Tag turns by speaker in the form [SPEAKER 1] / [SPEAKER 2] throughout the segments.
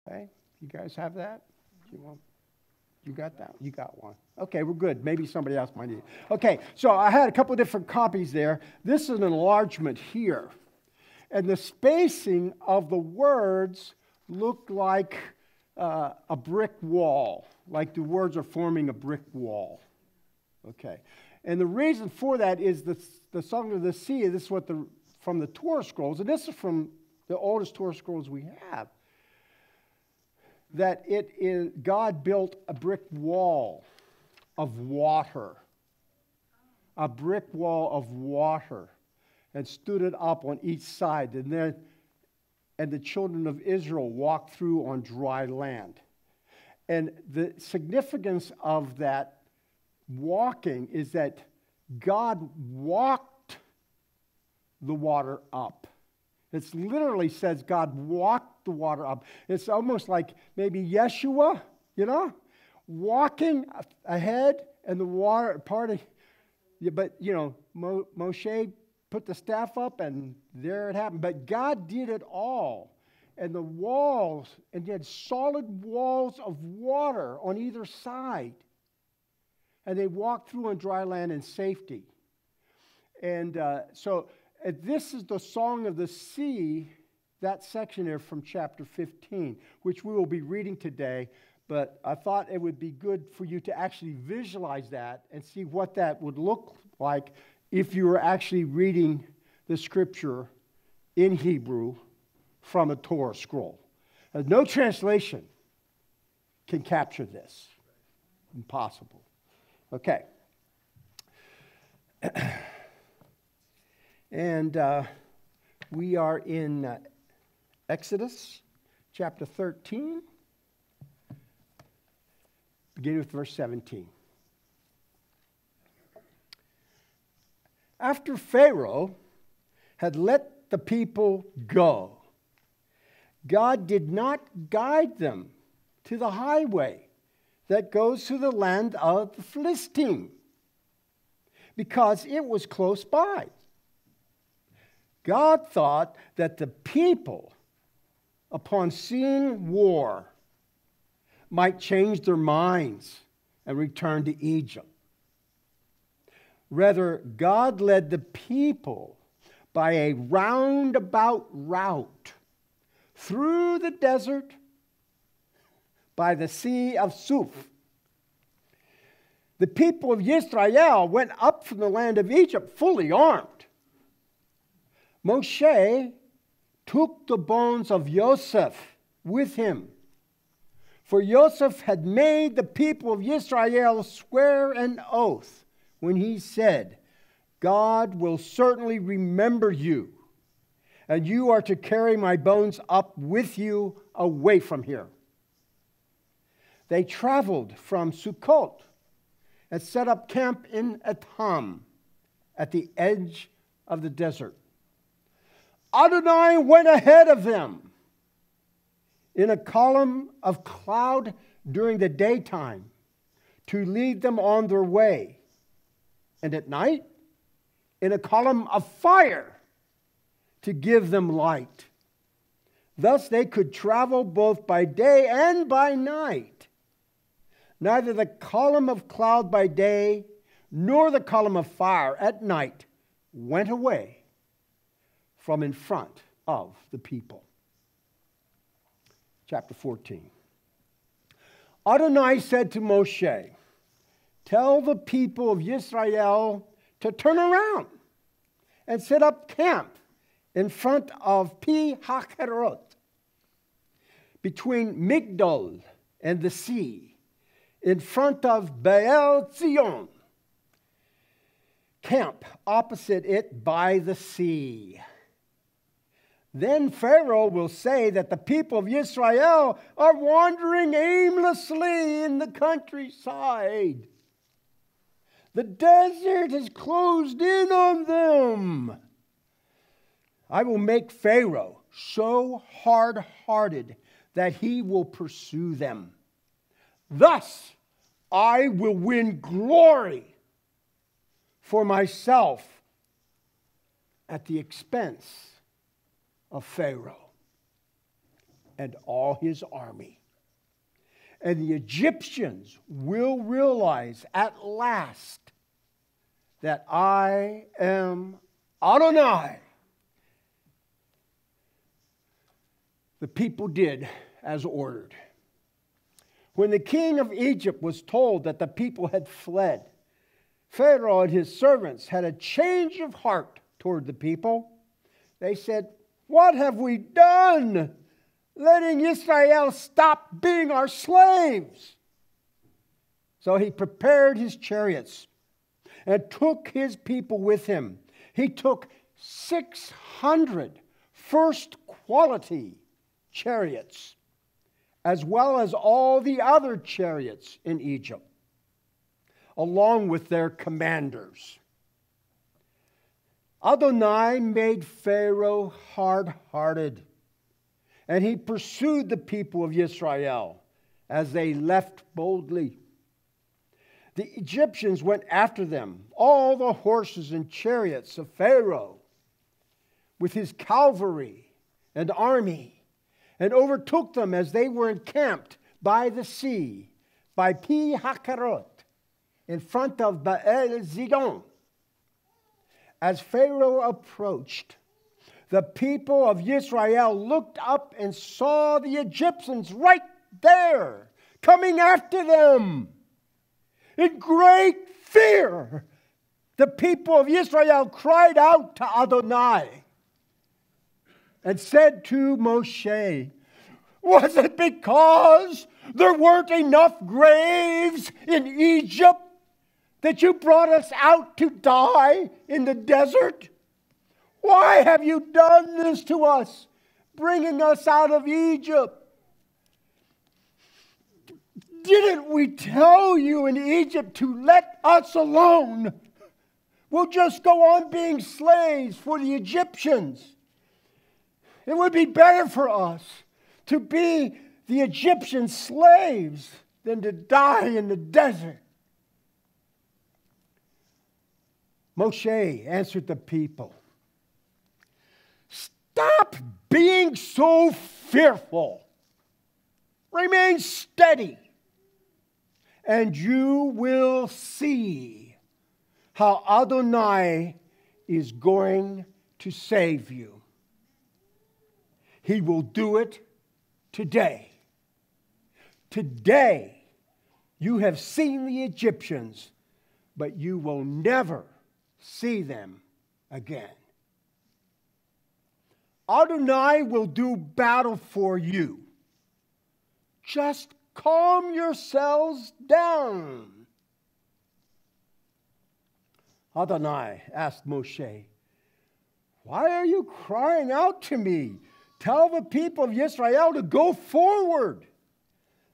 [SPEAKER 1] Okay, you guys have that? You got that? You got one. Okay, we're good. Maybe somebody else might need it. Okay, so I had a couple of different copies there. This is an enlargement here. And the spacing of the words look like a brick wall, like the words are forming a brick wall. Okay, and the reason for that is the Song of the Sea. This is what from the Torah scrolls, and this is from the oldest Torah scrolls we have. That it is God built a brick wall of water, a brick wall of water, and stood it up on each side, and the children of Israel walked through on dry land. And the significance of that walking is that God walked the water up. It literally says God walked the water up. It's almost like maybe Yeshua, walking ahead and the water parting. But, Moshe put the staff up and there it happened. But God did it all. And the walls, and you had solid walls of water on either side. And they walked through on dry land in safety. And so this is the Song of the Sea, that section there from chapter 15, which we will be reading today. But I thought it would be good for you to actually visualize that and see what that would look like if you were actually reading the scripture in Hebrew from a Torah scroll. No translation can capture this. Impossible. Okay. And we are in Exodus chapter 13, beginning with verse 17. After Pharaoh had let the people go, God did not guide them to the highway that goes to the land of the Philistine, because it was close by. God thought that the people, upon seeing war, might change their minds and return to Egypt. Rather, God led the people by a roundabout route through the desert by the Sea of Suf. The people of Israel went up from the land of Egypt fully armed. Moshe took the bones of Joseph with him, for Joseph had made the people of Israel swear an oath when he said, God will certainly remember you, and you are to carry my bones up with you away from here. They traveled from Sukkot and set up camp in Etam at the edge of the desert. Adonai went ahead of them in a column of cloud during the daytime to lead them on their way, and at night in a column of fire to give them light. Thus they could travel both by day and by night. Neither the column of cloud by day nor the column of fire at night went away from in front of the people. Chapter 14. Adonai said to Moshe, tell the people of Israel to turn around and set up camp in front of Pi Hakerot, between Migdol and the sea, in front of Baal Zion. Camp opposite it by the sea. Then Pharaoh will say that the people of Israel are wandering aimlessly in the countryside. The desert has closed in on them. I will make Pharaoh so hard-hearted that he will pursue them. Thus, I will win glory for myself at the expense of Pharaoh. and all his army. And the Egyptians will realize at last that I am Adonai. The people did as ordered. When the king of Egypt was told that the people had fled, Pharaoh and his servants had a change of heart toward the people. They said, "What have we done, letting Israel stop being our slaves?" So he prepared his chariots and took his people with him. He took 600 first-quality chariots, as well as all the other chariots in Egypt, along with their commanders. Adonai made Pharaoh hard-hearted, and he pursued the people of Israel as they left boldly. The Egyptians went after them, all the horses and chariots of Pharaoh, with his cavalry and army, and overtook them as they were encamped by the sea, by Pi Hakarot, in front of Baal Zidon. As Pharaoh approached, the people of Israel looked up and saw the Egyptians right there, coming after them. In great fear, the people of Israel cried out to Adonai and said to Moshe, "Was it because there weren't enough graves in Egypt that you brought us out to die in the desert? Why have you done this to us, bringing us out of Egypt? Didn't we tell you in Egypt to let us alone? We'll just go on being slaves for the Egyptians. It would be better for us to be the Egyptian slaves than to die in the desert." Moshe answered the people, "Stop being so fearful. Remain steady, and you will see how Adonai is going to save you. He will do it today. Today, you have seen the Egyptians, but you will never see them again. Adonai will do battle for you. Just calm yourselves down." Adonai asked Moshe, "Why are you crying out to me? Tell the people of Israel to go forward.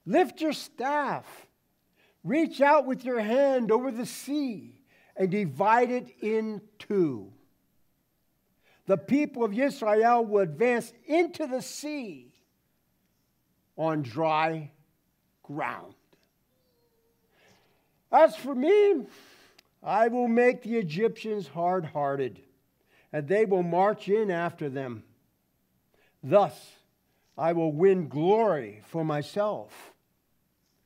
[SPEAKER 1] Lift your staff. Reach out with your hand over the sea and divide it in two. The people of Israel will advance into the sea on dry ground. As for me, I will make the Egyptians hard-hearted, and they will march in after them. Thus, I will win glory for myself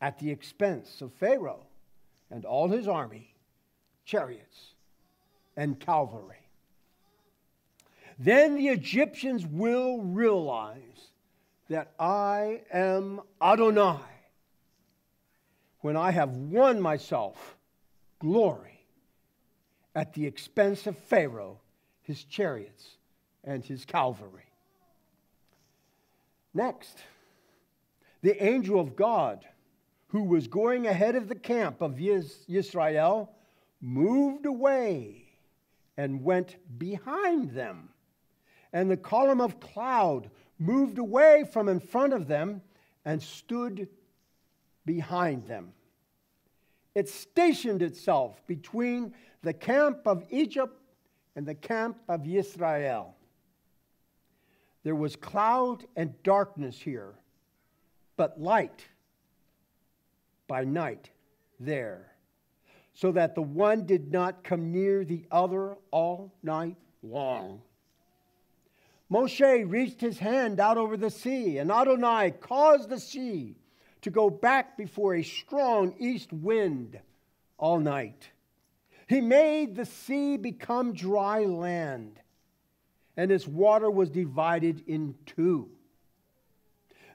[SPEAKER 1] at the expense of Pharaoh and all his army, chariots, and cavalry. Then the Egyptians will realize that I am Adonai when I have won myself glory at the expense of Pharaoh, his chariots, and his cavalry." Next, the angel of God, who was going ahead of the camp of Israel, moved away and went behind them. And the column of cloud moved away from in front of them and stood behind them. It stationed itself between the camp of Egypt and the camp of Israel. There was cloud and darkness here, but light by night there, so that the one did not come near the other all night long. Moshe reached his hand out over the sea, and Adonai caused the sea to go back before a strong east wind all night. He made the sea become dry land, and its water was divided in two.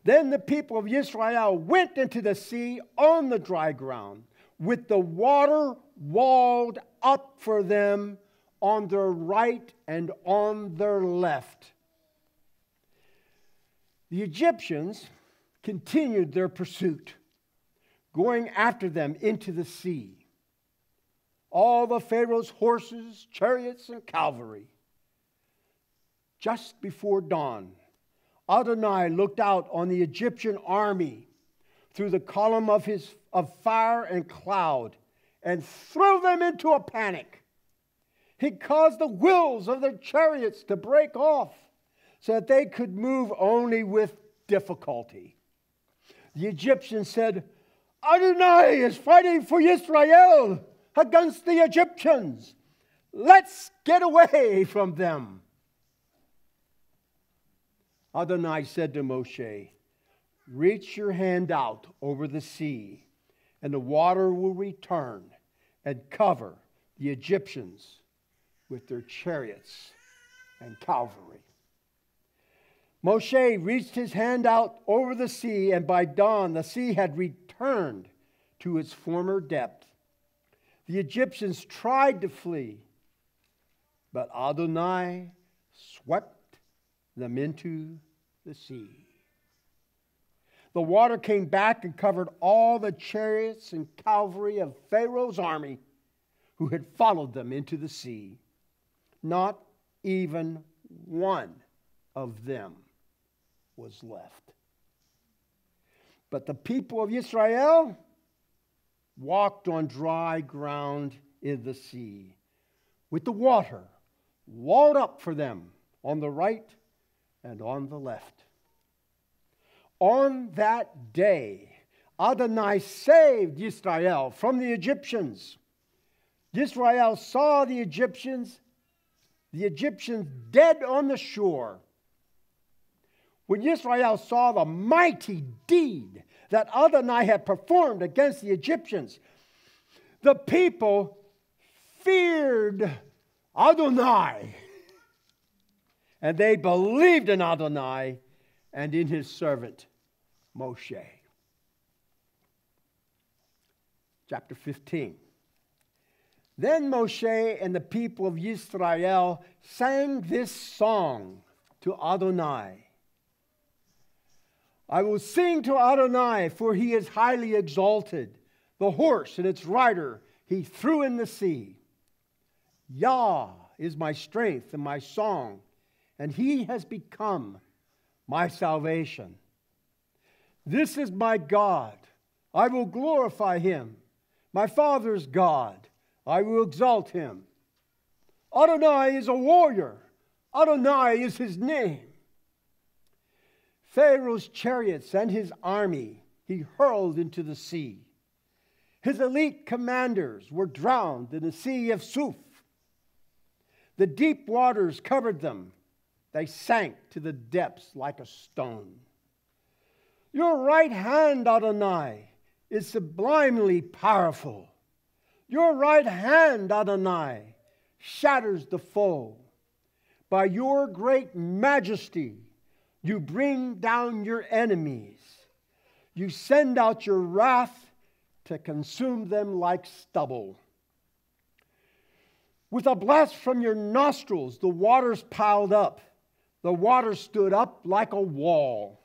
[SPEAKER 1] Then the people of Israel went into the sea on the dry ground, with the water walled up for them on their right and on their left. The Egyptians continued their pursuit, going after them into the sea. All the Pharaoh's horses, chariots, and cavalry. Just before dawn, Adonai looked out on the Egyptian army through the column of fire and cloud and threw them into a panic. He caused the wheels of their chariots to break off so that they could move only with difficulty. The Egyptians said, "Adonai is fighting for Israel against the Egyptians. Let's get away from them." Adonai said to Moshe, "Reach your hand out over the sea, and the water will return and cover the Egyptians with their chariots and cavalry." Moshe reached his hand out over the sea, and by dawn the sea had returned to its former depth. The Egyptians tried to flee, but Adonai swept them into the sea. The water came back and covered all the chariots and cavalry of Pharaoh's army who had followed them into the sea. Not even one of them was left. But the people of Israel walked on dry ground in the sea, with the water walled up for them on the right and on the left. On that day, Adonai saved Israel from the Egyptians. Israel saw the Egyptians dead on the shore. When Israel saw the mighty deed that Adonai had performed against the Egyptians, the people feared Adonai. And they believed in Adonai and in his servant Moshe. Chapter 15. Then Moshe and the people of Israel sang this song to Adonai. "I will sing to Adonai, for he is highly exalted. The horse and its rider he threw in the sea. Yah is my strength and my song, and he has become my salvation. This is my God. I will glorify him. My Father's God. I will exalt him. Adonai is a warrior. Adonai is his name. Pharaoh's chariots and his army he hurled into the sea. His elite commanders were drowned in the sea of Suf. The deep waters covered them. They sank to the depths like a stone. Your right hand, Adonai, is sublimely powerful. Your right hand, Adonai, shatters the foe. By your great majesty, you bring down your enemies. You send out your wrath to consume them like stubble. With a blast from your nostrils, the waters piled up. The water stood up like a wall.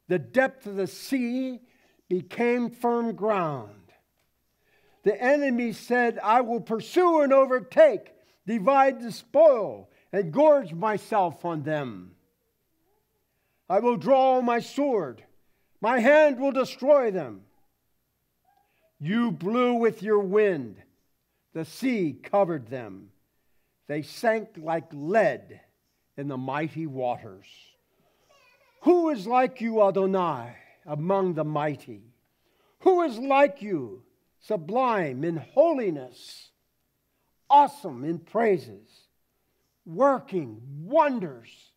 [SPEAKER 1] The depth of the sea became firm ground. The enemy said, I will pursue and overtake, divide the spoil, and gorge myself on them. I will draw my sword. My hand will destroy them. You blew with your wind. The sea covered them. They sank like lead in the mighty waters. Who is like you, Adonai, among the mighty? Who is like you, sublime in holiness, awesome in praises, working wonders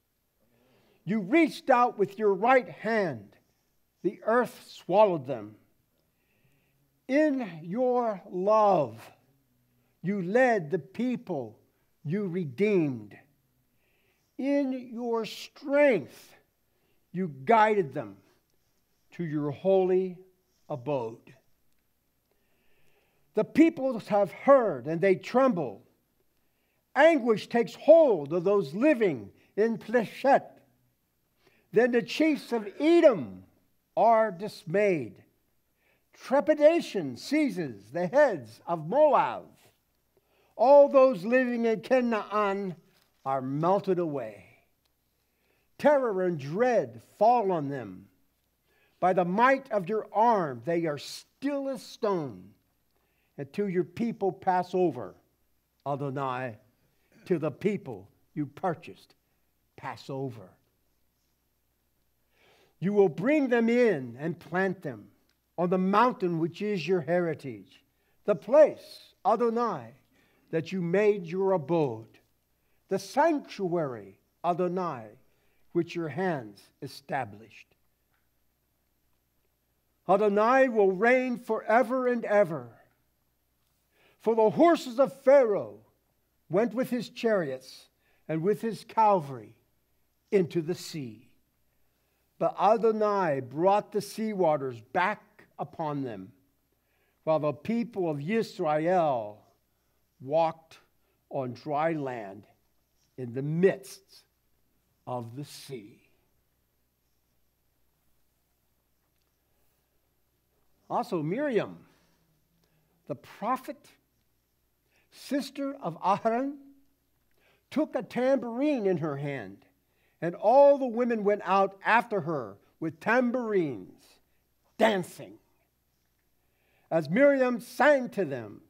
[SPEAKER 1] You reached out with your right hand. The earth swallowed them. In your love, you led the people you redeemed. In your strength, you guided them to your holy abode. The peoples have heard and they tremble. Anguish takes hold of those living in Pleshet. Then the chiefs of Edom are dismayed. Trepidation seizes the heads of Moab. All those living in Canaan are melted away. Terror and dread fall on them. By the might of your arm, they are still as stone, until your people pass over, Adonai, till the people you purchased pass over. You will bring them in and plant them on the mountain which is your heritage, the place, Adonai, that you made your abode, the sanctuary, Adonai, which your hands established. Adonai will reign forever and ever. For the horses of Pharaoh went with his chariots and with his cavalry into the sea. But Adonai brought the sea waters back upon them, while the people of Israel walked on dry land in the midst of the sea. Also, Miriam, the prophet, sister of Aaron, took a tambourine in her hand, and all the women went out after her with tambourines, dancing. As Miriam sang to them,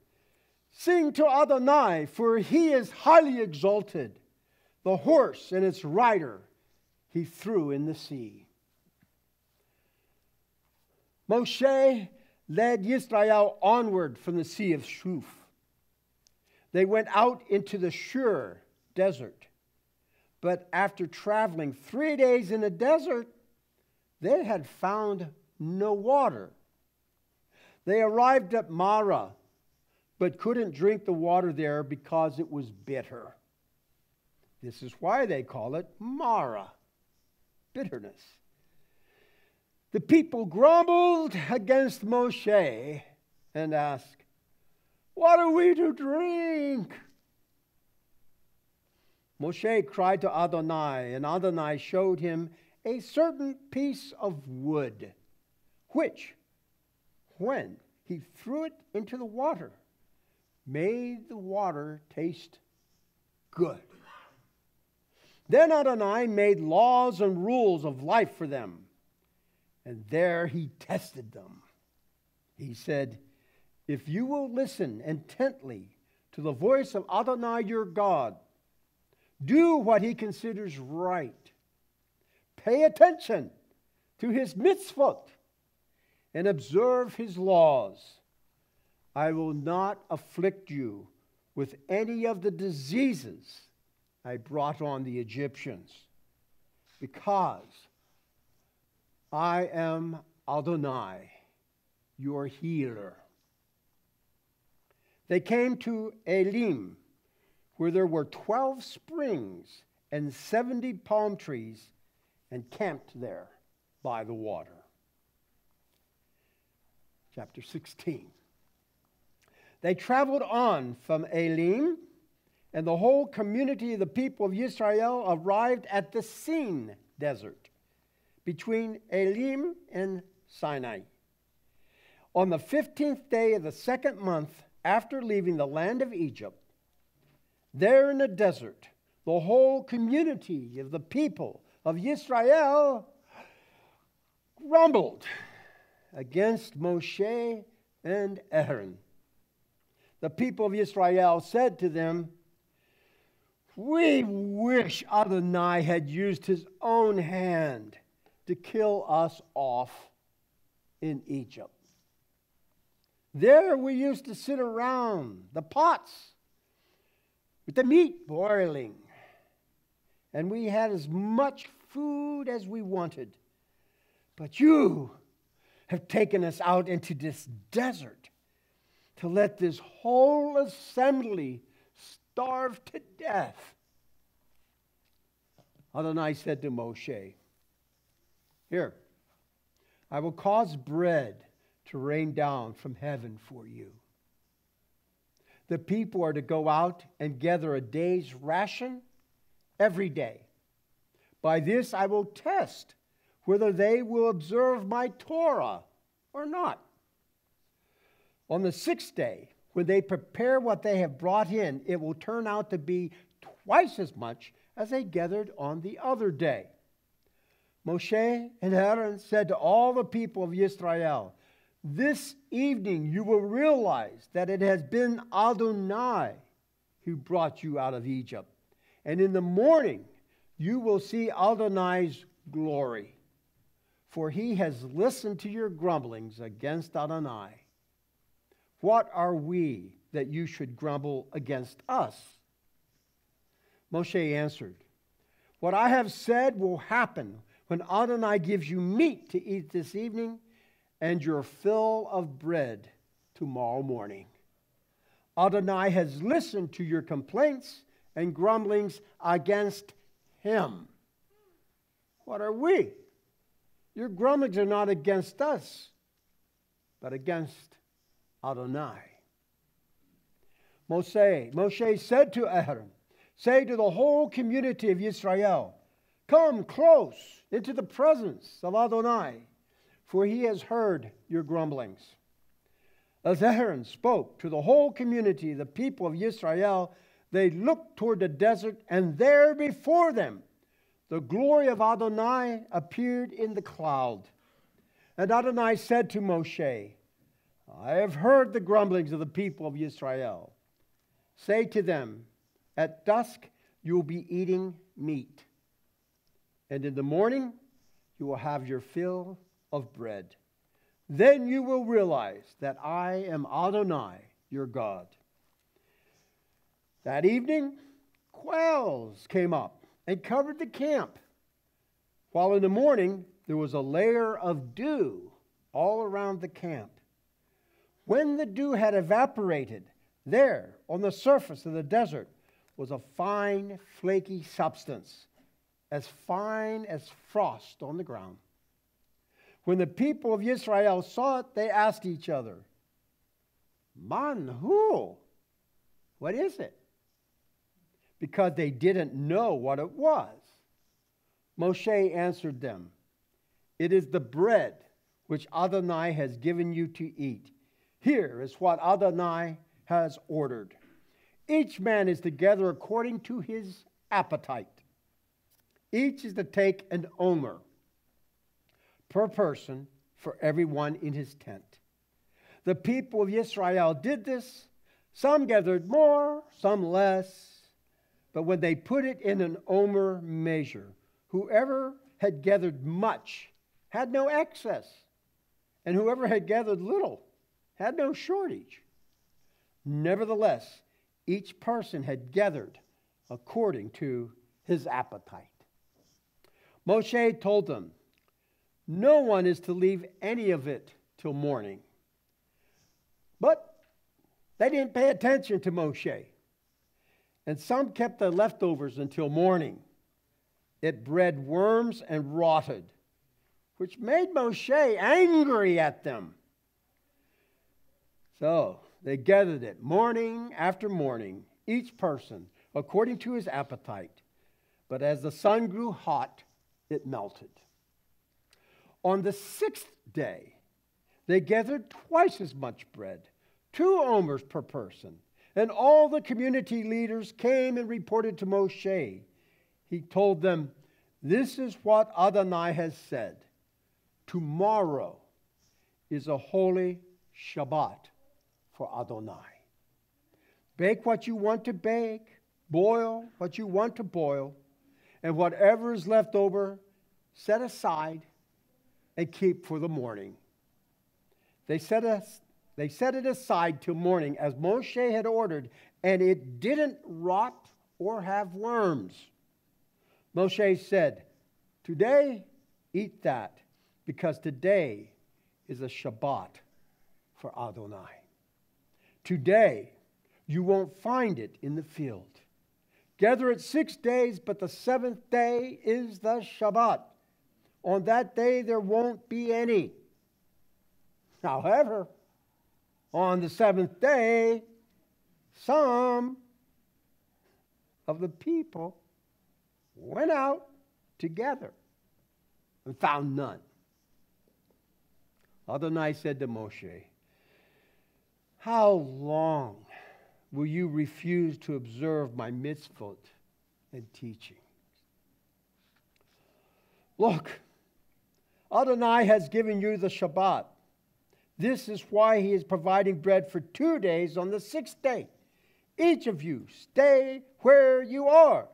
[SPEAKER 1] "Sing to Adonai, for he is highly exalted. The horse and its rider he threw in the sea." Moshe led Israel onward from the Sea of Shuf. They went out into the Shur desert. But after traveling 3 days in the desert, they had found no water. They arrived at Marah, but couldn't drink the water there because it was bitter. This is why they call it Marah, bitterness. The people grumbled against Moshe and asked, "What are we to drink?" Moshe cried to Adonai, and Adonai showed him a certain piece of wood, which, when he threw it into the water, made the water taste good. Then Adonai made laws and rules of life for them, and there he tested them. He said, "If you will listen intently to the voice of Adonai your God, do what he considers right, pay attention to his mitzvot, and observe his laws, I will not afflict you with any of the diseases I brought on the Egyptians, because I am Adonai, your healer." They came to Elim, where there were 12 springs and 70 palm trees, and camped there by the water. Chapter 16. They traveled on from Elim, and the whole community of the people of Israel arrived at the Sin desert, between Elim and Sinai. On the 15th day of the second month after leaving the land of Egypt, there in the desert, the whole community of the people of Israel grumbled against Moshe and Aaron. The people of Israel said to them, "We wish Adonai had used his own hand to kill us off in Egypt. There we used to sit around the pots with the meat boiling, and we had as much food as we wanted. But you have taken us out into this desert to let this whole assembly starve to death." Adonai said to Moshe, "Here, I will cause bread to rain down from heaven for you. The people are to go out and gather a day's ration every day. By this I will test whether they will observe my Torah or not. On the sixth day, when they prepare what they have brought in, it will turn out to be twice as much as they gathered on the other day." Moshe and Aaron said to all the people of Israel, "This evening you will realize that it has been Adonai who brought you out of Egypt. And in the morning you will see Adonai's glory. For he has listened to your grumblings against Adonai. What are we that you should grumble against us?" Moshe answered, "What I have said will happen when Adonai gives you meat to eat this evening and your fill of bread tomorrow morning. Adonai has listened to your complaints and grumblings against him." What are we? Your grumblings are not against us, but against Adonai. Moshe said to Aaron, "Say to the whole community of Israel, 'Come close into the presence of Adonai, for he has heard your grumblings.'" As Aaron spoke to the whole community, the people of Israel, they looked toward the desert, and there before them the glory of Adonai appeared in the cloud. And Adonai said to Moshe, "I have heard the grumblings of the people of Israel. Say to them, at dusk you will be eating meat, and in the morning you will have your fill of bread. Then you will realize that I am Adonai, your God." That evening, quails came up and covered the camp, while in the morning there was a layer of dew all around the camp. When the dew had evaporated, there on the surface of the desert was a fine, flaky substance, as fine as frost on the ground. When the people of Israel saw it, they asked each other, "Man, what is it?" Because they didn't know what it was. Moshe answered them, "It is the bread which Adonai has given you to eat. Here is what Adonai has ordered. Each man is to gather according to his appetite. Each is to take an omer per person for everyone in his tent." The people of Israel did this. Some gathered more, some less. But when they put it in an omer measure, whoever had gathered much had no excess, and whoever had gathered little had no shortage. Nevertheless, each person had gathered according to his appetite. Moshe told them, "No one is to leave any of it till morning." But they didn't pay attention to Moshe. And some kept the leftovers until morning. It bred worms and rotted, which made Moshe angry at them. So they gathered it morning after morning, each person according to his appetite. But as the sun grew hot, it melted. On the sixth day, they gathered twice as much bread, 2 omers per person. And all the community leaders came and reported to Moshe. He told them, "This is what Adonai has said. Tomorrow is a holy Shabbat for Adonai. Bake what you want to bake, boil what you want to boil, and whatever is left over, set aside and keep for the morning." They set it aside till morning, as Moshe had ordered, and it didn't rot or have worms. Moshe said, Today, eat that, because today is a Shabbat for Adonai. Today, you won't find it in the field. Gather it 6 days, but the seventh day is the Shabbat. On that day, there won't be any. However, on the seventh day, some of the people went out together and found none. Adonai said to Moshe, how long will you refuse to observe my mitzvot and teaching? Look, Adonai has given you the Shabbat. This is why he is providing bread for 2 days on the 6th day. Each of you stay where you are.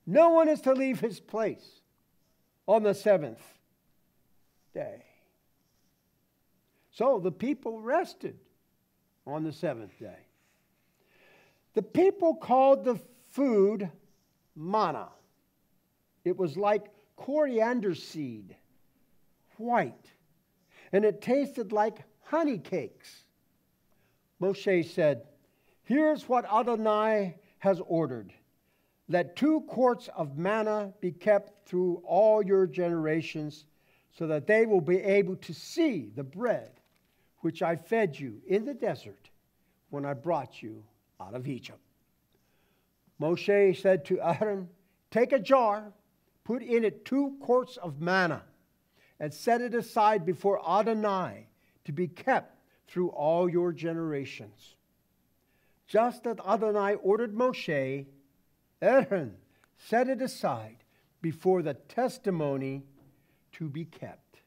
[SPEAKER 1] No one is to leave his place on the 7th day. So the people rested on the 7th day. The people called the food manna. It was like coriander seed, white, and it tasted like honey cakes. Moshe said, here's what Adonai has ordered. Let 2 quarts of manna be kept through all your generations, so that they will be able to see the bread which I fed you in the desert when I brought you out of Egypt. Moshe said to Aaron, take a jar, put in it 2 quarts of manna, and set it aside before Adonai to be kept through all your generations. Just as Adonai ordered Moshe, Aaron set it aside before the testimony to be kept.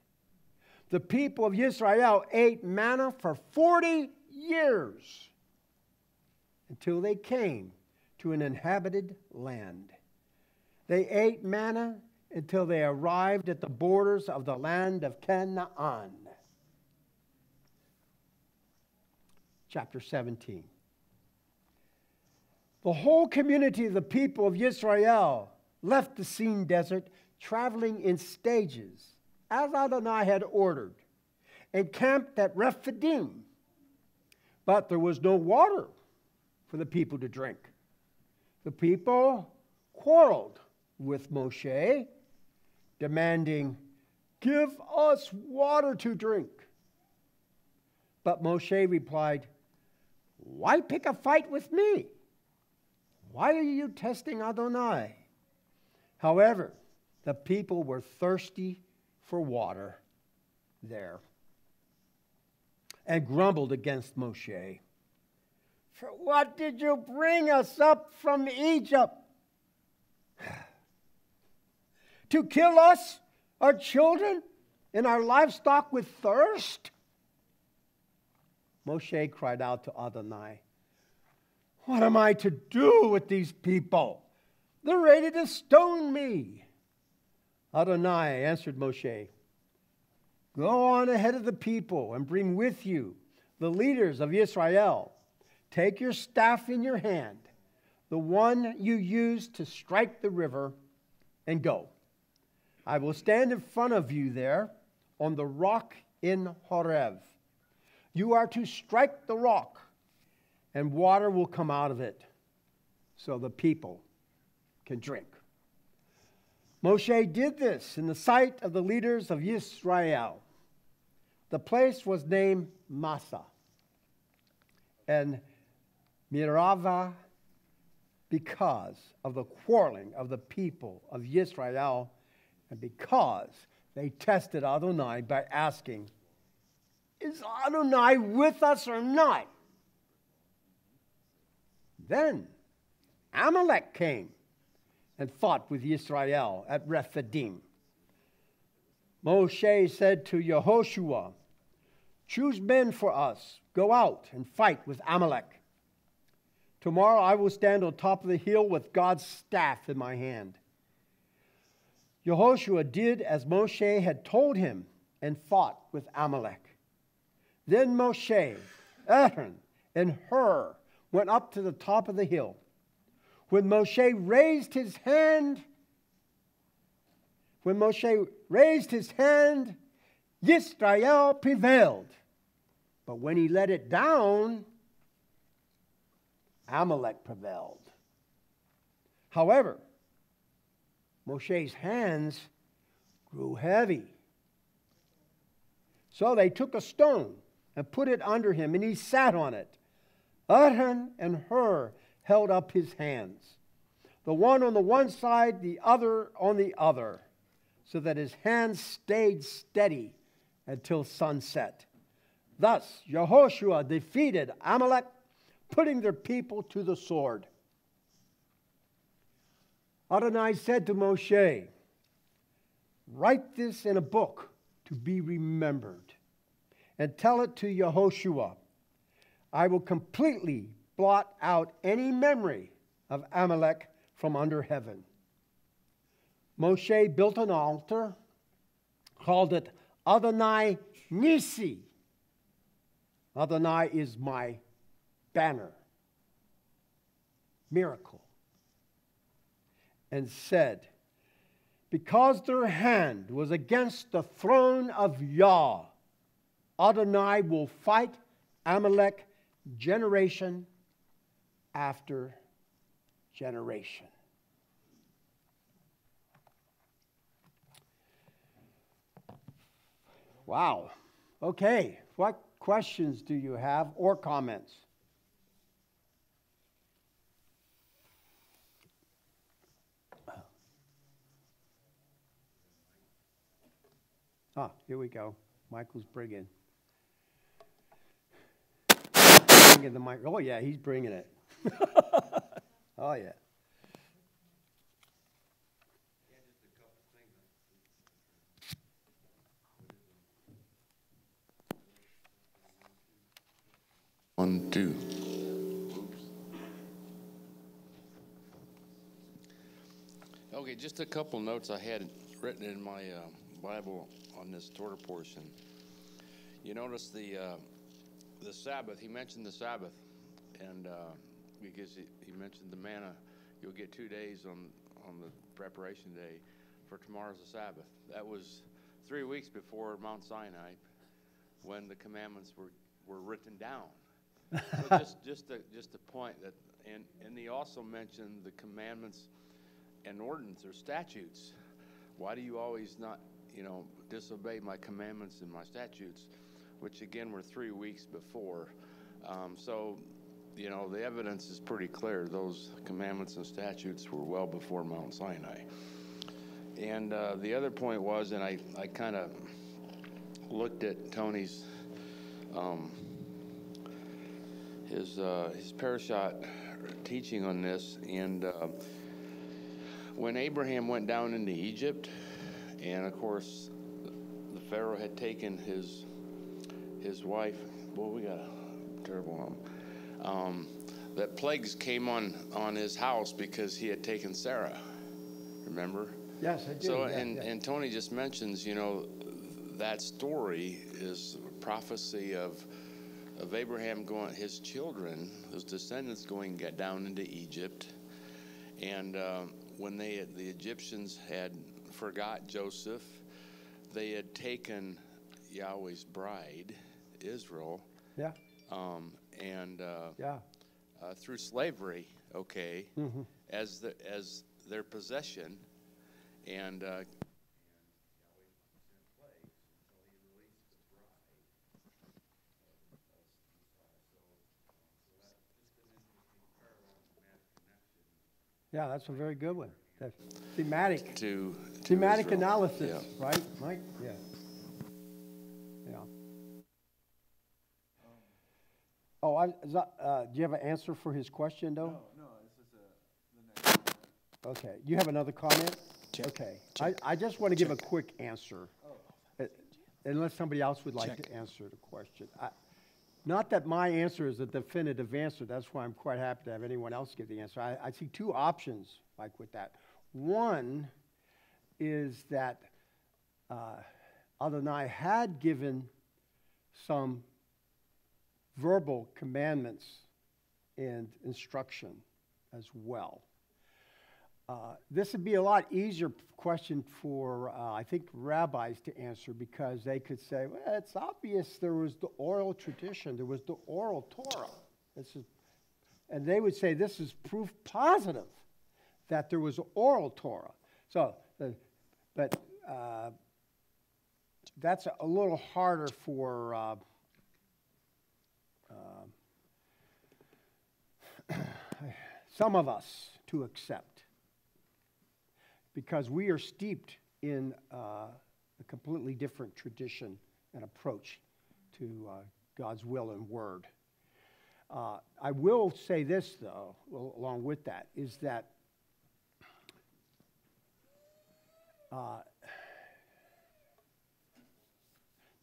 [SPEAKER 1] The people of Israel ate manna for 40 years until they came to an inhabited land. They ate manna until they arrived at the borders of the land of Canaan. Chapter 17. The whole community of the people of Israel left the Sin desert, traveling in stages, as Adonai had ordered, and camped at Rephidim. But there was no water for the people to drink. The people quarreled with Moshe, demanding, give us water to drink. But Moshe replied, why pick a fight with me? Why are you testing Adonai? However, the people were thirsty for water there and grumbled against Moshe. For what did you bring us up from Egypt? To kill us, our children, and our livestock with thirst? Moshe cried out to Adonai, what am I to do with these people? They're ready to stone me. Adonai answered Moshe, go on ahead of the people and bring with you the leaders of Israel. Take your staff in your hand, the one you used to strike the river, and go. I will stand in front of you there on the rock in Horeb. You are to strike the rock, and water will come out of it, so the people can drink. Moshe did this in the sight of the leaders of Israel. The place was named Massah and Meribah because of the quarreling of the people of Israel and because they tested Adonai by asking, is Adonai with us or not? Then Amalek came and fought with Israel at Rephidim. Moshe said to Yehoshua, choose men for us. Go out and fight with Amalek. Tomorrow I will stand on top of the hill with God's staff in my hand. Yehoshua did as Moshe had told him and fought with Amalek. Then Moshe, Aaron, and Hur went up to the top of the hill. When Moshe raised his hand, When Moshe raised his hand, Yisrael prevailed. But when he let it down, Amalek prevailed. However, Moshe's hands grew heavy. So they took a stone and put it under him, and he sat on it. Aaron and Hur held up his hands, the one on the one side, the other on the other, so that his hands stayed steady until sunset. Thus, Yehoshua defeated Amalek, putting their people to the sword. Adonai said to Moshe, "Write this in a book to be remembered, and tell it to Yehoshua. I will completely blot out any memory of Amalek from under heaven." Moshe built an altar, called it Adonai Nisi. Adonai is my banner, miracle. And said, because their hand was against the throne of Yah, Adonai will fight Amalek generation after generation. Wow. Okay. What questions do you have or comments? Here we go. Michael's bringing the mic. Oh, yeah, he's bringing it. Oh, yeah.
[SPEAKER 2] One, two. Okay, just a couple notes I had written in my Bible on this Torah portion. You notice the Sabbath. He mentioned the Sabbath, and because he mentioned the manna, you'll get 2 days on the preparation day for tomorrow's the Sabbath. That was 3 weeks before Mount Sinai, when the commandments were written down. So just a point that, and he also mentioned the commandments and ordinance or statutes. Why do you always not, disobey my commandments and my statutes, which again were 3 weeks before. So, the evidence is pretty clear. Those commandments and statutes were well before Mount Sinai. And the other point was, and I kind of looked at Tony's his parashat teaching on this, and when Abraham went down into Egypt, and of course the Pharaoh had taken his wife. Well, we got a terrible that plagues came on his house because he had taken Sarah. Remember?
[SPEAKER 1] Yes, I do.
[SPEAKER 2] So,
[SPEAKER 1] yeah,
[SPEAKER 2] and Tony just mentions, that story is a prophecy of Abraham going, his children, his descendants going get down into Egypt, and when the Egyptians had forgot Joseph, they had taken Yahweh's bride, Israel,
[SPEAKER 1] yeah,
[SPEAKER 2] and
[SPEAKER 1] yeah,
[SPEAKER 2] through slavery, okay,
[SPEAKER 1] mm-hmm.
[SPEAKER 2] as their possession, and
[SPEAKER 1] yeah, that's a very good one. That's thematic.
[SPEAKER 2] to
[SPEAKER 1] Thematic
[SPEAKER 2] Israel.
[SPEAKER 1] analysis,
[SPEAKER 2] Yeah.
[SPEAKER 1] right, Mike? Yeah. Yeah. Oh, do you have an answer for his question, though?
[SPEAKER 3] No, this is the next one.
[SPEAKER 1] Okay. You have another comment?
[SPEAKER 2] Check.
[SPEAKER 1] Okay.
[SPEAKER 2] Check.
[SPEAKER 1] I just want to give a
[SPEAKER 2] Check.
[SPEAKER 1] quick answer, unless somebody else would like
[SPEAKER 2] Check.
[SPEAKER 1] to answer the question. Not that my answer is a definitive answer. That's why I'm quite happy to have anyone else give the answer. I see two options, like with that. One is that Adonai had given some verbal commandments and instruction as well. This would be a lot easier question for, I think, rabbis to answer, because they could say, well, it's obvious there was the oral tradition, there was the oral Torah. And they would say this is proof positive that there was oral Torah. So, but that's a little harder for some of us to accept, because we are steeped in a completely different tradition and approach to God's will and word. I will say this, though, along with that, is that the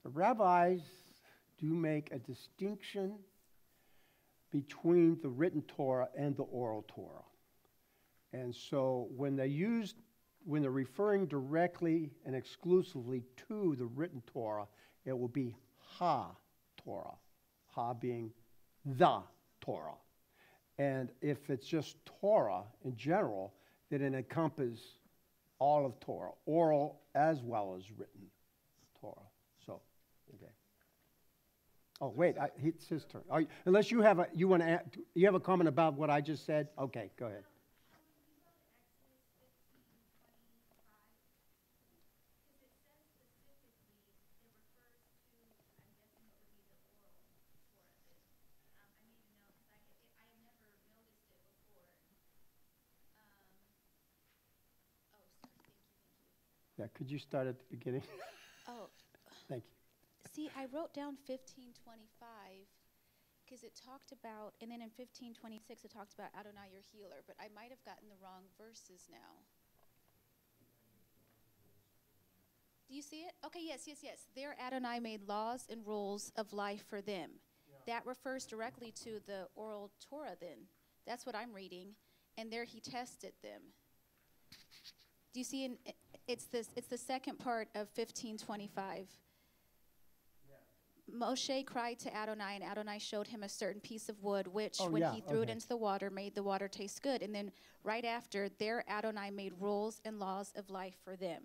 [SPEAKER 1] rabbis do make a distinction between the written Torah and the oral Torah. And so when they're referring directly and exclusively to the written Torah, it will be ha-Torah, ha being the Torah. And if it's just Torah in general, then it encompasses all of Torah, oral as well as written Torah. So, okay. Oh, wait, it's his turn. Unless you have a comment about what I just said? Okay, go ahead. Yeah, could you start at the beginning?
[SPEAKER 4] Oh.
[SPEAKER 1] Thank you.
[SPEAKER 4] See, I wrote down 1525 because it talked about, and then in 1526 it talked about Adonai your healer, but I might have gotten the wrong verses now. Do you see it? Okay, yes. There Adonai made laws and rules of life for them. Yeah. That refers directly to the oral Torah then. That's what I'm reading. And there he tested them. Do you see? It's the second part of 1525. Moshe cried to Adonai, and Adonai showed him a certain piece of wood, which, when he threw it into the water, made the water taste good. And then right after, there Adonai made rules and laws of life for them.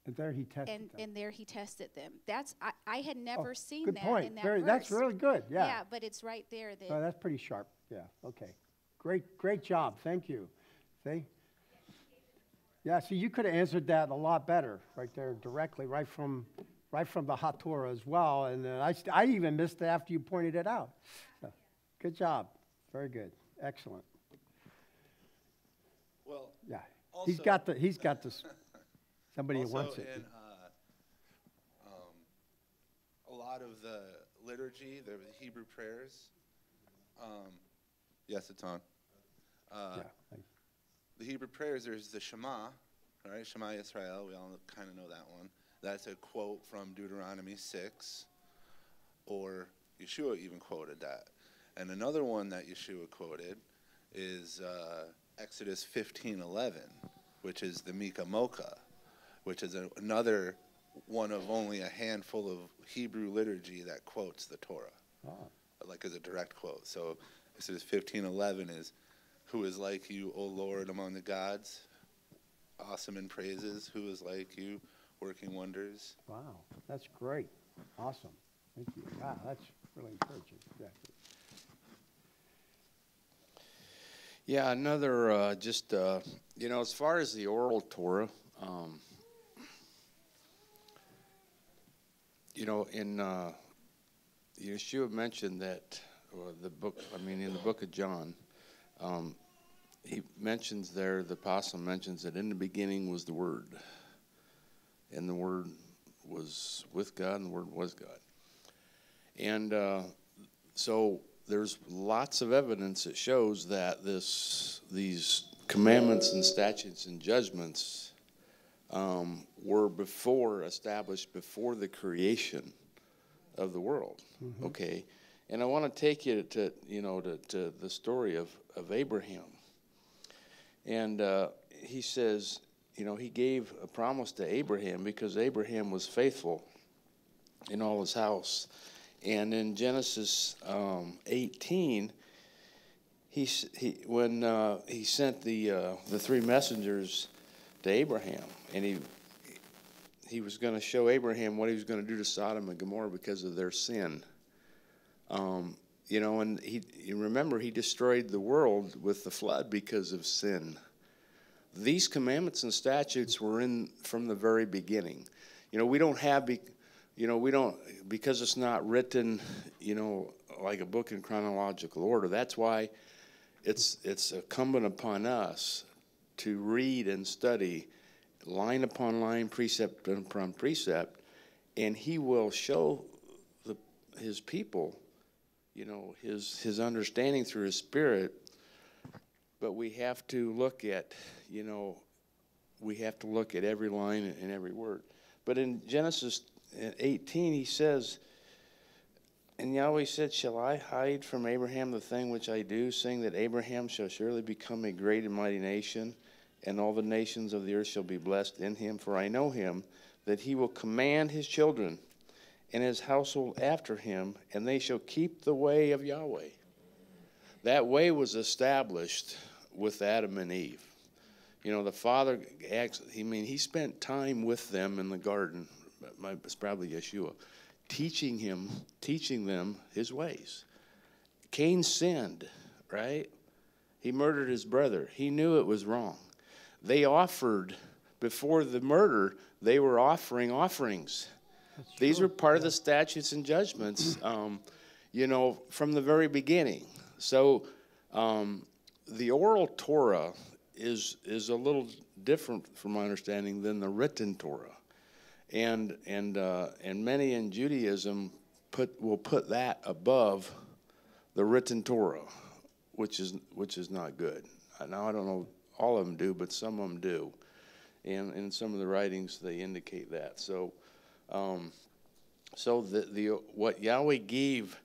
[SPEAKER 1] And there he tested them.
[SPEAKER 4] And there he tested them. I had never seen
[SPEAKER 1] good
[SPEAKER 4] that
[SPEAKER 1] point.
[SPEAKER 4] in that verse.
[SPEAKER 1] That's really good, yeah.
[SPEAKER 4] Yeah, but it's right there.
[SPEAKER 1] That's pretty sharp, yeah, okay. Great job, thank you. See? Yeah, see, you could have answered that a lot better right there directly, right from the HaTorah as well. And I even missed it after you pointed it out. So, good job. Very good. Excellent.
[SPEAKER 3] Well,
[SPEAKER 1] yeah,
[SPEAKER 3] also,
[SPEAKER 1] he's got this. Somebody who wants it.
[SPEAKER 3] In, a lot of the liturgy, the Hebrew prayers. Yes, it's on. The Hebrew prayers, there's the Shema, right? Shema Yisrael, we all kind of know that one. That's a quote from Deuteronomy 6, or Yeshua even quoted that. And another one that Yeshua quoted is Exodus 15:11, which is the Mika Mocha, which is another one of only a handful of Hebrew liturgy that quotes the Torah, like as a direct quote. So Exodus 15:11 is, "Who is like you, O Lord, among the gods? Awesome in praises. Who is like you, working wonders?"
[SPEAKER 1] Wow, that's great. Awesome. Thank you. Wow, that's really encouraging. Yeah.
[SPEAKER 2] Yeah, another, as far as the oral Torah, Yeshua mentioned that, in the book of John, he mentions there, the apostle mentions that in the beginning was the Word, and the Word was with God, and the Word was God. And so there's lots of evidence that shows that these commandments and statutes and judgments were established before the creation of the world. Mm-hmm. Okay, and I want to take you to the story of Abraham. And he says, he gave a promise to Abraham because Abraham was faithful in all his house. And in Genesis 18, when he sent the three messengers to Abraham, and he was going to show Abraham what he was going to do to Sodom and Gomorrah because of their sin. And you remember he destroyed the world with the flood because of sin. These commandments and statutes were in from the very beginning. We don't have, because it's not written, like a book in chronological order. That's why it's incumbent upon us to read and study line upon line, precept upon precept, and he will show his people, his understanding through his Spirit. But we have to look at, every line and every word. But in Genesis 18, he says, and Yahweh said, shall I hide from Abraham the thing which I do, saying that Abraham shall surely become a great and mighty nation, and all the nations of the earth shall be blessed in him? For I know him, that he will command his children and his household after him, and they shall keep the way of Yahweh. That way was established with Adam and Eve. The Father, he spent time with them in the garden. It's probably Yeshua, teaching them his ways. Cain sinned, right? He murdered his brother. He knew it was wrong. They offered, before the murder, they were offering offerings. These were part of the statutes and judgments, from the very beginning. So the oral Torah is a little different, from my understanding, than the written Torah, and many in Judaism will put that above the written Torah, which is not good. Now I don't know all of them do, but some of them do, and in some of the writings they indicate that. So what Yahweh gave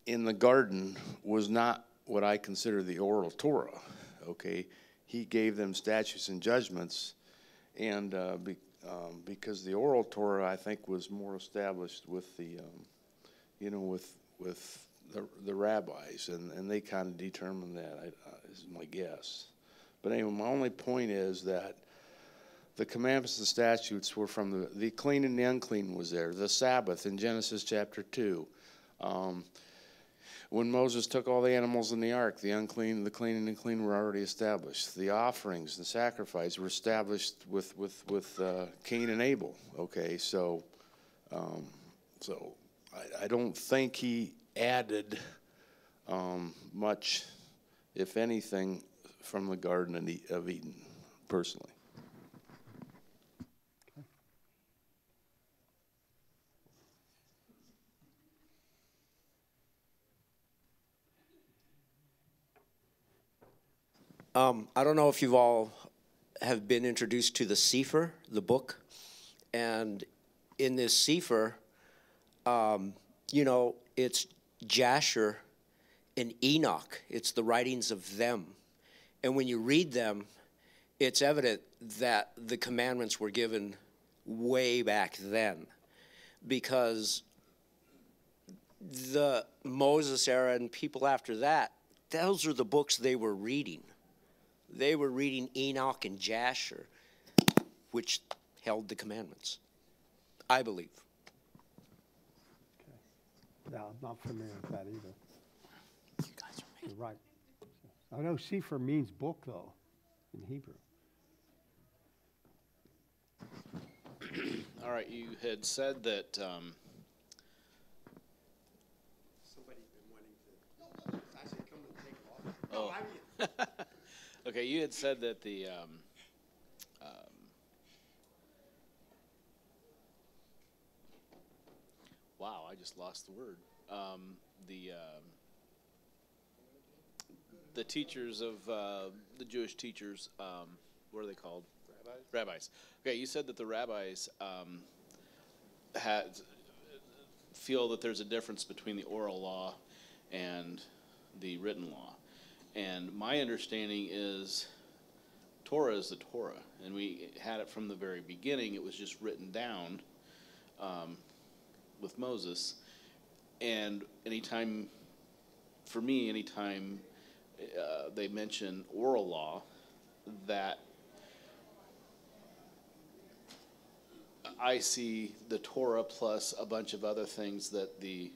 [SPEAKER 2] in the garden was not what I consider the oral Torah. Okay, he gave them statutes and judgments, and because the oral Torah, I think, was more established with the, with the rabbis, and they kind of determined that. Is my guess. But anyway, my only point is that the commandments and statutes were from the clean and the unclean was there. The Sabbath in Genesis chapter 2. When Moses took all the animals in the ark, the unclean, the clean, and the unclean were already established. The offerings, the sacrifice were established with Cain and Abel. Okay, so I don't think he added much, if anything, from the Garden of Eden, personally.
[SPEAKER 5] I don't know if you've all have been introduced to the Sefer, the book. And in this Sefer, it's Jasher and Enoch. It's the writings of them. And when you read them, it's evident that the commandments were given way back then, because the Moses era and people after that, those are the books they were reading. They were reading Enoch and Jasher, which held the commandments, I believe.
[SPEAKER 1] Okay. Yeah, I'm not familiar with that either.
[SPEAKER 5] You guys are making...
[SPEAKER 1] You're right. I know Sefer means book, though, in Hebrew.
[SPEAKER 6] All right, you had said that...
[SPEAKER 5] Somebody's been wanting to... I said, come and take it off.
[SPEAKER 6] Oh. Okay, you had said that the wow, I just lost the word. The teachers of the Jewish teachers, what are they called? Rabbis. Rabbis. Okay, you said that the rabbis feel that there's a difference between the oral law and the written law. And my understanding is Torah is the Torah, and we had it from the very beginning. It was just written down with Moses. And anytime they mention oral law, that I see the Torah plus a bunch of other things that the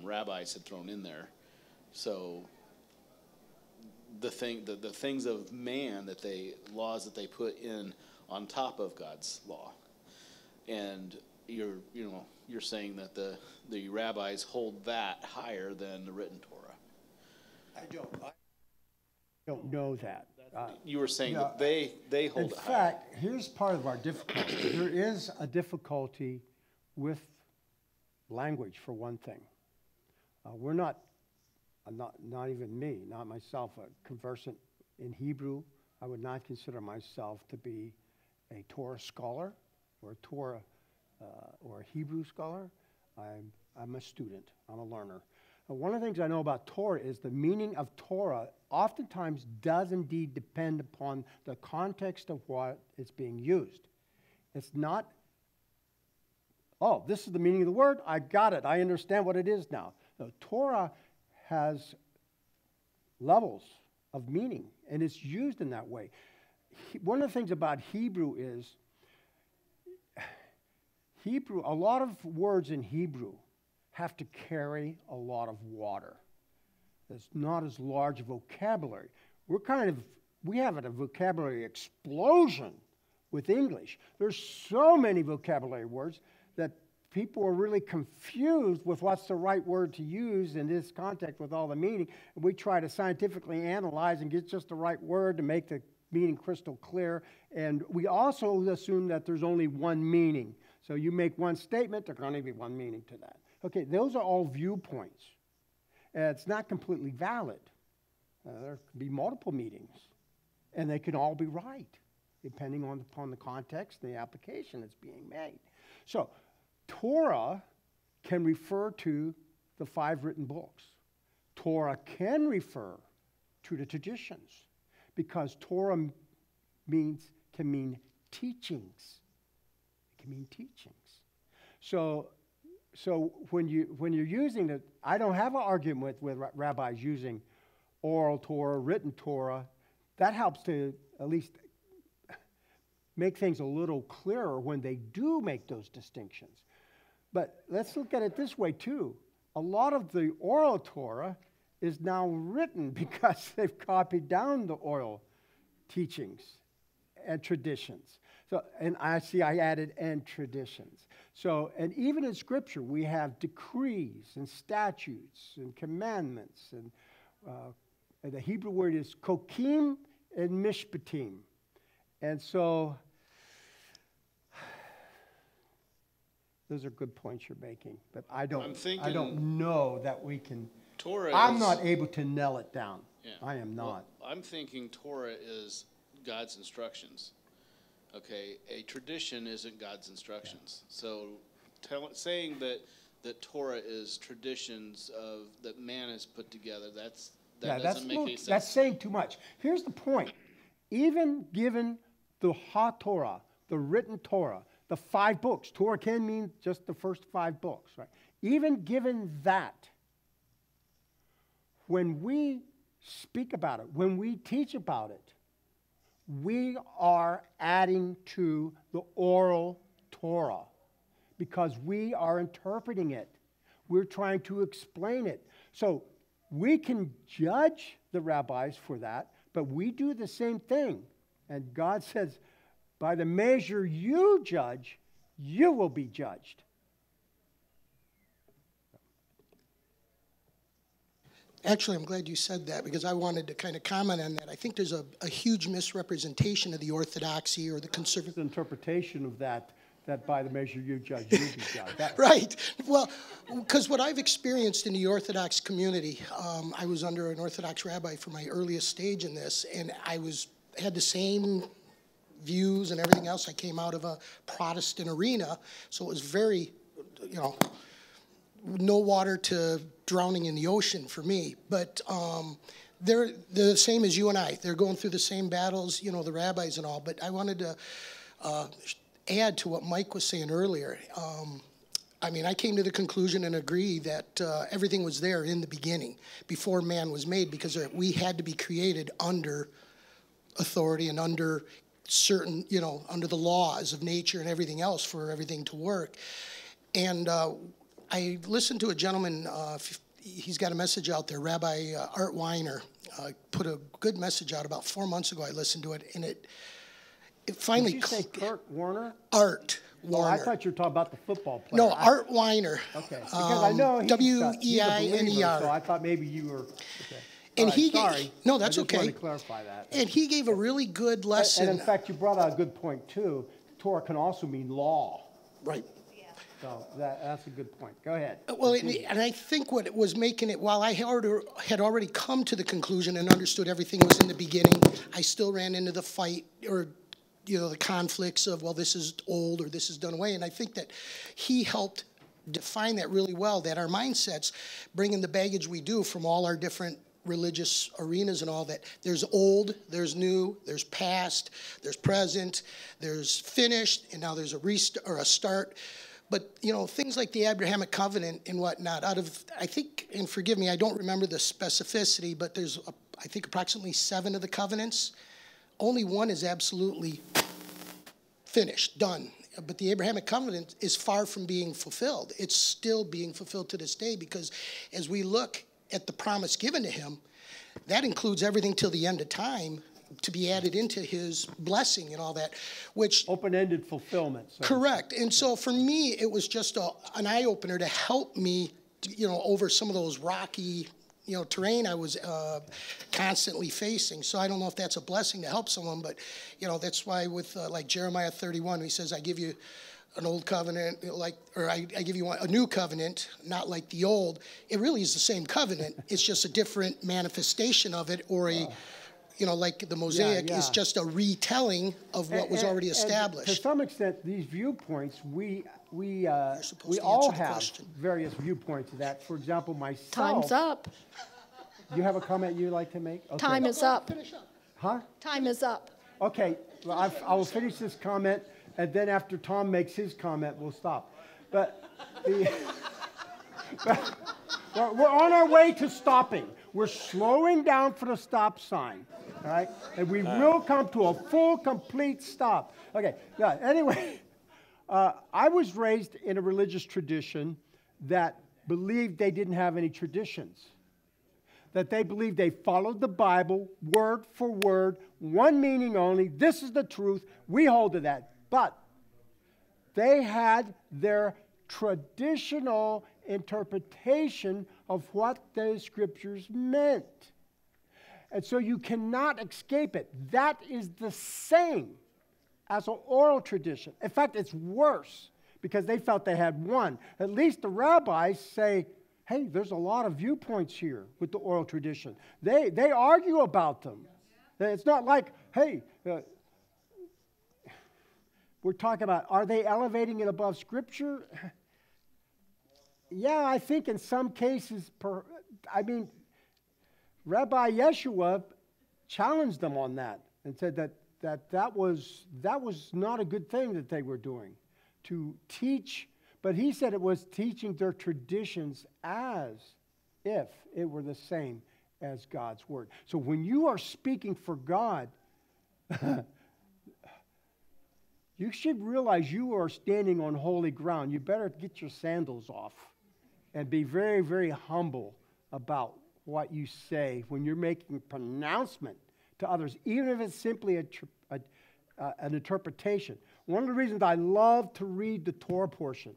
[SPEAKER 6] rabbis had thrown in there. So the things of man laws that they put in on top of God's law, and you're saying that the rabbis hold that higher than the written Torah.
[SPEAKER 1] I don't know that.
[SPEAKER 6] You were saying that they hold
[SPEAKER 1] In
[SPEAKER 6] it higher.
[SPEAKER 1] fact, here's part of our difficulty. There is a difficulty with language, for one thing. We're not even me, not myself, conversant in Hebrew. I would not consider myself to be a Torah scholar or a Torah or a Hebrew scholar. I'm a student. I'm a learner. One of the things I know about Torah is the meaning of Torah oftentimes does indeed depend upon the context of what is being used. It's not, oh, this is the meaning of the word, I got it, I understand what it is now. The Torah has levels of meaning, and it's used in that way. One of the things about Hebrew is, a lot of words in Hebrew have to carry a lot of water. It's not as large a vocabulary. We have a vocabulary explosion with English. There's so many vocabulary words that people are really confused with what's the right word to use in this context with all the meaning. And we try to scientifically analyze and get just the right word to make the meaning crystal clear. And we also assume that there's only one meaning. So you make one statement, there's going to be one meaning to that. Okay, those are all viewpoints. It's not completely valid. There could be multiple meanings, and they can all be right, depending upon the context and the application that's being made. So, Torah can refer to the 5 written books. Torah can refer to the traditions, because Torah can mean teachings. It can mean teachings. So when you're using it, I don't have an argument with rabbis using oral Torah, written Torah. That helps to at least make things a little clearer when they do make those distinctions. But let's look at it this way too. A lot of the oral Torah is now written because they've copied down the oral teachings and traditions. So, and I added and traditions. So, and even in Scripture, we have decrees and statutes and commandments. And the Hebrew word is kokim and mishpatim. And so, those are good points you're making. But I don't know that we can. I'm not able to nail it down.
[SPEAKER 6] Yeah.
[SPEAKER 1] I am not.
[SPEAKER 6] Well, I'm thinking Torah is God's instructions. Okay, a tradition isn't God's instructions. So saying that Torah is traditions that man has put together, that doesn't make any sense.
[SPEAKER 1] That's saying too much. Here's the point. Even given the HaTorah, the written Torah, the 5 books, Torah can mean just the first 5 books, right? Even given that, when we speak about it, when we teach about it, we are adding to the oral Torah because we are interpreting it. We're trying to explain it. So we can judge the rabbis for that, but we do the same thing. And God says, by the measure you judge, you will be judged.
[SPEAKER 7] Actually, I'm glad you said that because I wanted to kind of comment on that. I think there's a huge misrepresentation of the orthodoxy or the conservative
[SPEAKER 1] interpretation of that by the measure you judge, you be judged.
[SPEAKER 7] Right. Well, because what I've experienced in the Orthodox community, I was under an Orthodox rabbi for my earliest stage in this, and I had the same views and everything else. I came out of a Protestant arena, so it was very, no water to drowning in the ocean for me. But they're the same as you and I. They're going through the same battles, the rabbis and all. But I wanted to add to what Mike was saying earlier. I mean, I came to the conclusion and agree that everything was there in the beginning, before man was made, because we had to be created under authority and under certain, under the laws of nature and everything else for everything to work. And I listened to a gentleman, he's got a message out there, Rabbi Art Weiner, put a good message out about 4 months ago. I listened to it, and it finally...
[SPEAKER 1] Did you say Kurt Warner?
[SPEAKER 7] Art Warner.
[SPEAKER 1] Oh, I thought you were talking about the football player.
[SPEAKER 7] No, Art Weiner.
[SPEAKER 1] Okay, because I know he's
[SPEAKER 7] W-E-I-N-E-R.
[SPEAKER 1] so I thought maybe you were... Okay.
[SPEAKER 7] And
[SPEAKER 1] right, sorry.
[SPEAKER 7] No, that's
[SPEAKER 1] I just
[SPEAKER 7] okay.
[SPEAKER 1] wanted to clarify that.
[SPEAKER 7] And he gave a really good lesson.
[SPEAKER 1] And in fact, you brought out a good point, too. Torah can also mean law.
[SPEAKER 7] Right.
[SPEAKER 1] So that's a good point. Go ahead.
[SPEAKER 7] Well, and I think what was making it, while I had already come to the conclusion and understood everything was in the beginning, I still ran into the fight or, the conflicts of, well, this is old or this is done away. And I think that he helped define that really well, that our mindsets, bringing the baggage we do from all our different religious arenas and all that, there's old, there's new, there's past, there's present, there's finished, and now there's a restart or a start. But, things like the Abrahamic covenant and whatnot, I think, and forgive me, I don't remember the specificity, but there's, I think, approximately 7 of the covenants. Only one is absolutely finished, done. But the Abrahamic covenant is far from being fulfilled. It's still being fulfilled to this day, because as we look at the promise given to him, that includes everything till the end of time to be added into his blessing and all that, which...
[SPEAKER 1] Open-ended fulfillment. So.
[SPEAKER 7] Correct. And so for me, it was just an eye-opener to help me, over some of those rocky, terrain I was constantly facing. So I don't know if that's a blessing to help someone, but, that's why with like Jeremiah 31, he says, I give you an old covenant, I give you a new covenant, not like the old. It really is the same covenant. It's just a different manifestation of it, or like the Mosaic is just a retelling of what was already established.
[SPEAKER 1] And to some extent, these viewpoints, we all have various viewpoints of that. For example, myself.
[SPEAKER 8] Time's up.
[SPEAKER 1] You have a comment you'd like to make? Okay.
[SPEAKER 8] Time is up.
[SPEAKER 1] Huh?
[SPEAKER 8] Time is up.
[SPEAKER 1] Okay, well, I will finish this comment, and then after Tom makes his comment, we'll stop. But we're on our way to stopping. We're slowing down for the stop sign, all right? And we will come to a full, complete stop. Okay, yeah, anyway, I was raised in a religious tradition that believed they didn't have any traditions, that they believed they followed the Bible word for word, one meaning only. This is the truth. We hold to that. But they had their traditional interpretation of what the scriptures meant. And so you cannot escape it. That is the same as an oral tradition. In fact, it's worse because they felt they had one. At least the rabbis say, hey, there's a lot of viewpoints here with the oral tradition. They argue about them. It's not like, hey, we're talking about, are they elevating it above Scripture? Yeah, I think in some cases, Rabbi Yeshua challenged them on that and said that was not a good thing that they were doing, to teach. But he said it was teaching their traditions as if it were the same as God's word. So when you are speaking for God, you should realize you are standing on holy ground. You better get your sandals off and be very, very humble about what you say when you're making a pronouncement to others, even if it's simply an interpretation. One of the reasons I love to read the Torah portion,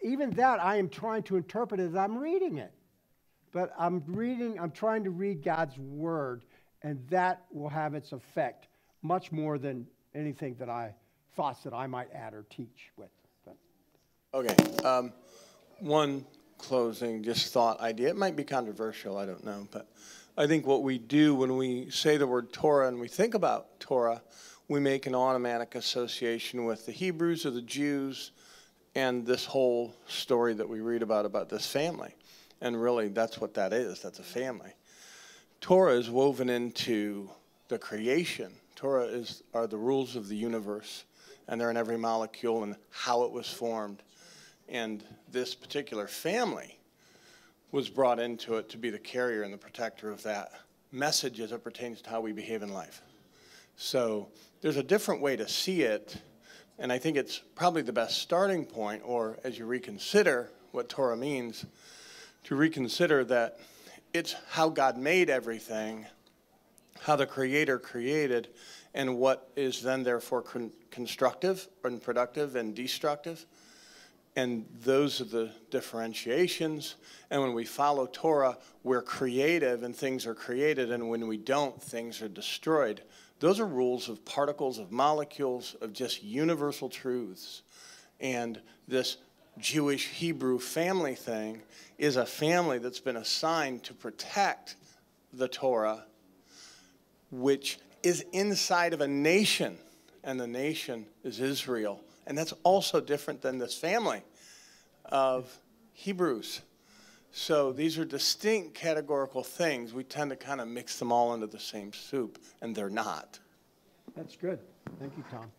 [SPEAKER 1] even that I am trying to interpret as I'm reading it. But I'm trying to read God's word, and that will have its effect much more than anything thoughts that I might add or teach with.
[SPEAKER 9] Okay, one closing just thought idea. It might be controversial, I don't know, but I think what we do when we say the word Torah and we think about Torah, we make an automatic association with the Hebrews or the Jews and this whole story that we read about this family. And really, that's what that is. That's a family. Torah is woven into the creation. Torah are the rules of the universe. and they're in every molecule and how it was formed. And this particular family was brought into it to be the carrier and the protector of that message as it pertains to how we behave in life. So there's a different way to see it, and I think it's probably the best starting point, or as you reconsider what Torah means, to reconsider that it's how God made everything, how the Creator created, and what is then therefore constructive and productive and destructive. And those are the differentiations. And when we follow Torah, we're creative and things are created. And when we don't, things are destroyed. Those are rules of particles, of molecules, of just universal truths. And this Jewish Hebrew family thing is a family that's been assigned to protect the Torah, which is inside of a nation. And the nation is Israel. And that's also different than this family of Hebrews. So these are distinct categorical things. We tend to kind of mix them all into the same soup, and they're not.
[SPEAKER 1] That's good. Thank you, Tom.